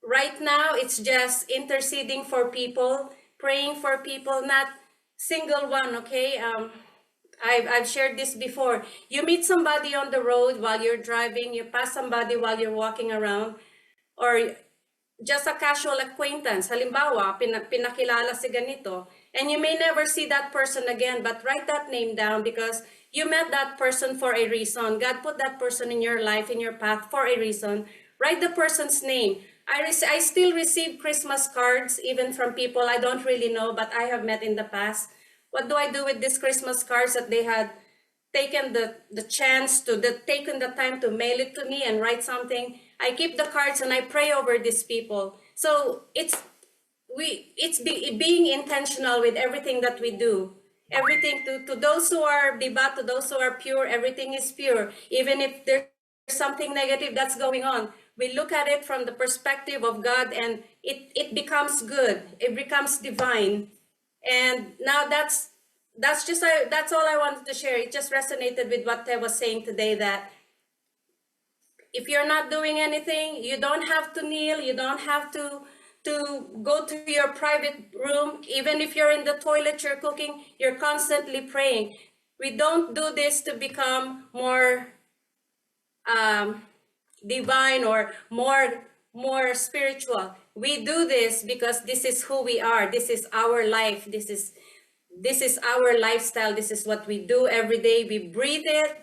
Speaker 5: right now it's just interceding for people, praying for people, not single one, okay? I've shared this before. You meet somebody on the road while you're driving, you pass somebody while you're walking around, or just a casual acquaintance. Halimbawa, pinakilala si ganito, and you may never see that person again, but write that name down, because you met that person for a reason. God put that person in your life, in your path for a reason. Write the person's name. I still receive Christmas cards, even from people I don't really know, but I have met in the past. What do I do with these Christmas cards that they had taken the chance to, taken the time to mail it to me and write something? I keep the cards and I pray over these people. So it's being intentional with everything that we do. Everything to those who are diba, to those who are pure, everything is pure. Even if there's something negative that's going on, we look at it from the perspective of God, and it becomes good. It becomes divine. And now that's all I wanted to share. It just resonated with what Te was saying today, that if you're not doing anything, you don't have to kneel, you don't have to go to your private room. Even if you're in the toilet, you're cooking, you're constantly praying. We don't do this to become more divine or more spiritual. We do this because this is who we are. This is our life. This is our lifestyle. This is what we do every day. We breathe it,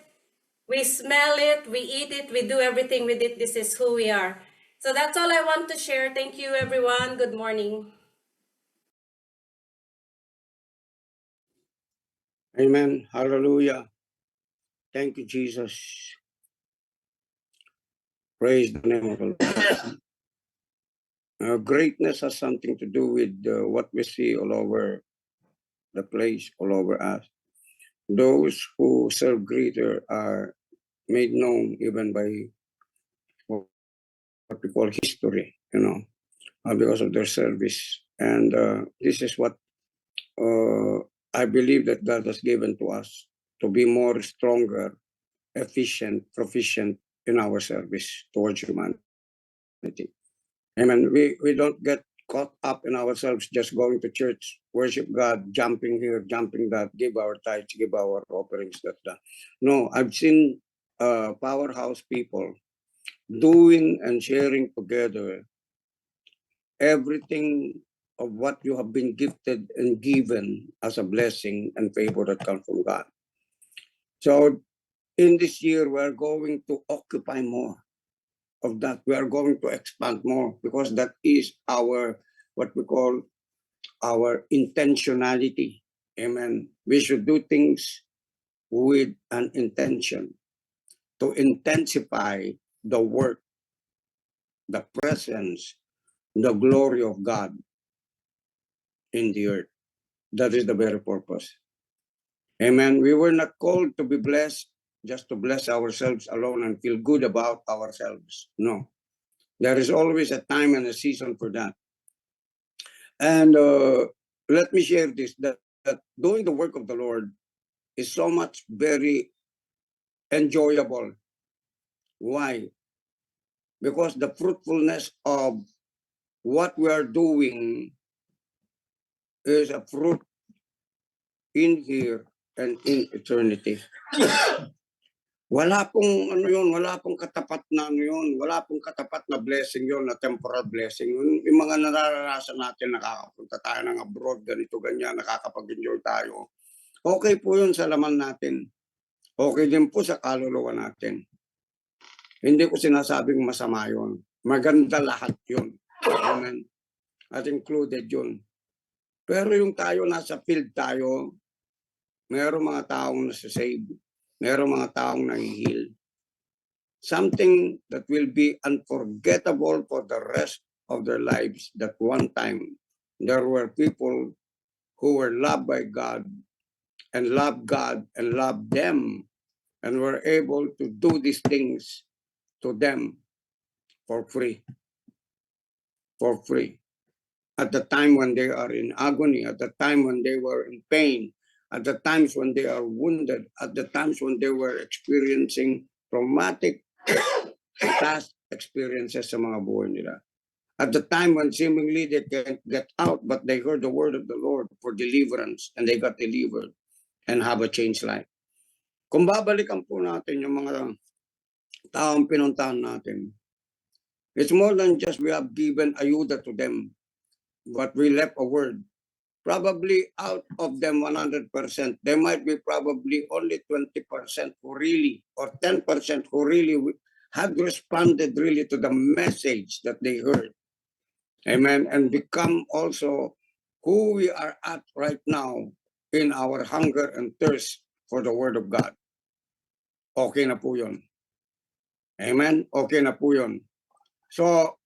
Speaker 5: we smell it, we eat it, we do everything with it. This is who we are. So that's all I want to share. Thank you, everyone. Good morning.
Speaker 1: Amen. Hallelujah. Thank you, Jesus. Praise the name of the Lord. Greatness has something to do with what we see all over the place, all over us. Those who serve greater are made known even by what we call history, because of their service. And this is what I believe that God has given to us, to be more stronger, efficient, proficient in our service towards humanity. Amen. We don't get caught up in ourselves just going to church, worship God, jumping here, jumping that, give our tithes, give our offerings, that. No, I've seen powerhouse people doing and sharing together everything of what you have been gifted and given as a blessing and favor that comes from God. So in this year, we're going to occupy more of that. We are going to expand more, because that is our, what we call our intentionality. Amen. We should do things with an intention to intensify the work, the presence, the glory of God in the earth. That is the very purpose. Amen. We were not called to be blessed just to bless ourselves alone and feel good about ourselves. No. There is always a time and a season for that. And let me share this, that doing the work of the Lord is so much very enjoyable. Why? Because the fruitfulness of what we are doing is a fruit in here and in eternity. Wala pong ano yun, wala pong katapat na ano yun, wala pong katapat na blessing yun, na temporal blessing. Yung mga nararanasan natin, nakakapunta tayo ng abroad, ganito, ganyan, nakakapag-enjoy tayo. Okay po yun sa laman natin. Okay din po sa kaluluwa natin. Hindi ko sinasabing masama yun. Maganda lahat yun. Amen. At included yun. Pero yung tayo, nasa field tayo, mayroong mga taong nasa-save, mayroong mga taong nangihil. Something that will be unforgettable for the rest of their lives, that one time there were people who were loved by God and loved them and were able to do these things to them for free. For free. At the time when they are in agony, at the time when they were in pain, at the times when they are wounded, at the times when they were experiencing traumatic past experiences sa mga buhay nila. At the time when seemingly they can't get out, but they heard the word of the Lord for deliverance, and they got delivered and have a changed life. Kung babalikan po natin yung mga taong pinuntahan natin, it's more than just we have given ayuda to them, but we left a word. Probably out of them 100%, there might be probably only 20% who really, or 10% who really had responded really to the message that they heard. Amen. And become also who we are at right now in our hunger and thirst for the Word of God. Okay na po yun. Amen. Okay na po yun. So,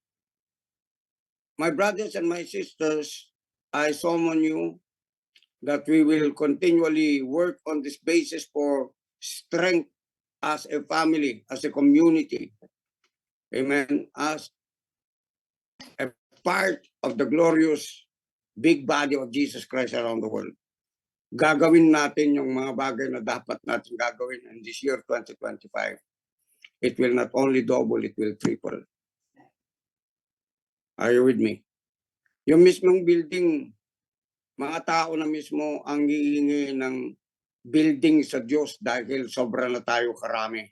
Speaker 1: my brothers and my sisters, I summon you that we will continually work on this basis for strength as a family, as a community. Amen. As a part of the glorious big body of Jesus Christ around the world. Gagawin natin yung mga bagay na dapat natin gagawin in this year 2025. It will not only double, it will triple. Are you with me? Yung mismong building, mga tao na mismo ang hihingi ng building sa Diyos dahil sobra na tayo karami.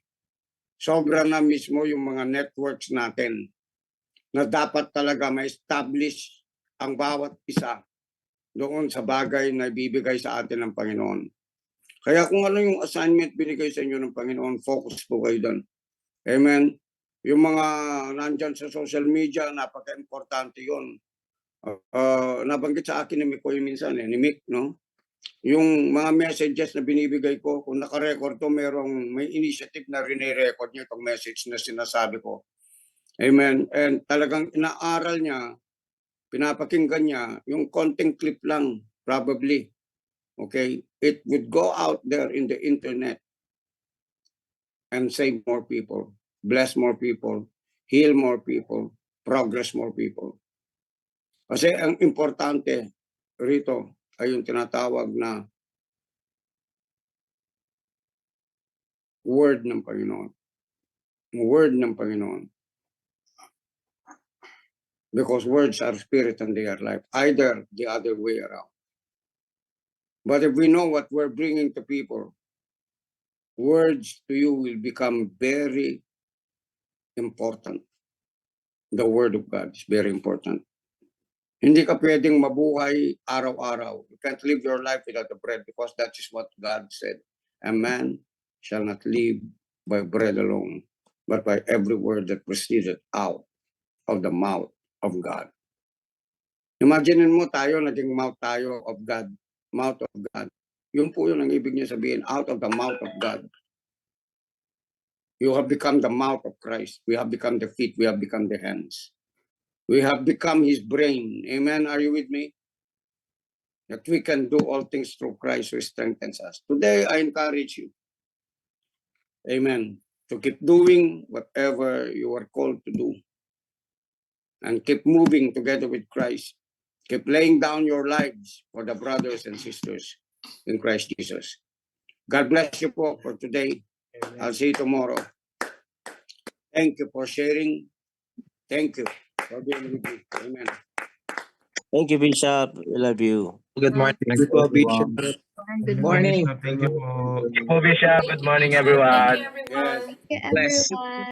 Speaker 1: Sobra na mismo yung mga networks natin na dapat talaga ma-establish ang bawat isa doon sa bagay na ibibigay sa atin ng Panginoon. Kaya kung ano yung assignment binigay sa inyo ng Panginoon, focus po kayo doon. Amen. Yung mga nandyan sa social media, napaka-importante yun. Nabanggit sa akin ni Mick ko yung minsan, ni Mick, no? Yung mga messages na binibigay ko, kung naka-record to, may initiative na rine-record niya itong message na sinasabi ko. Amen. And talagang inaaral niya, pinapakinggan niya, yung konting clip lang, probably. Okay? It would go out there in the internet and save more people, bless more people, heal more people, progress more people. Kasi ang importante rito ay yung tinatawag na word ng Panginoon. Word ng Panginoon. Because words are spirit and they are life. Either the other way around. But if we know what we're bringing to people, words to you will become very important. The word of God is very important. Hindi ka pwedeng mabuhay araw-araw. You can't live your life without the bread because that is what God said. A man shall not live by bread alone, but by every word that proceeded out of the mouth of God. Imagine mo tayo, naging mouth tayo of God, mouth of God. Yun po yun ang ibig niya sabihin, out of the mouth of God. You have become the mouth of Christ. We have become the feet. We have become the hands. We have become His brain. Amen. Are you with me? That we can do all things through Christ who strengthens us. Today, I encourage you. Amen. To keep doing whatever you are called to do. and keep moving together with Christ. Keep laying down your lives for the brothers and sisters in Christ Jesus. God bless you po for today. I'll see you tomorrow. Thank you for sharing. Thank you for being with me. Amen.
Speaker 6: Thank you, Bishop. We love you.
Speaker 7: Good morning.
Speaker 2: Thank you po, Bishop.
Speaker 7: Good morning.
Speaker 8: Thank you po.
Speaker 7: Bishop. Good morning, everyone.
Speaker 5: Thank you,
Speaker 1: Yes.
Speaker 5: everyone.
Speaker 3: Thank you,
Speaker 7: Bless.
Speaker 3: everyone.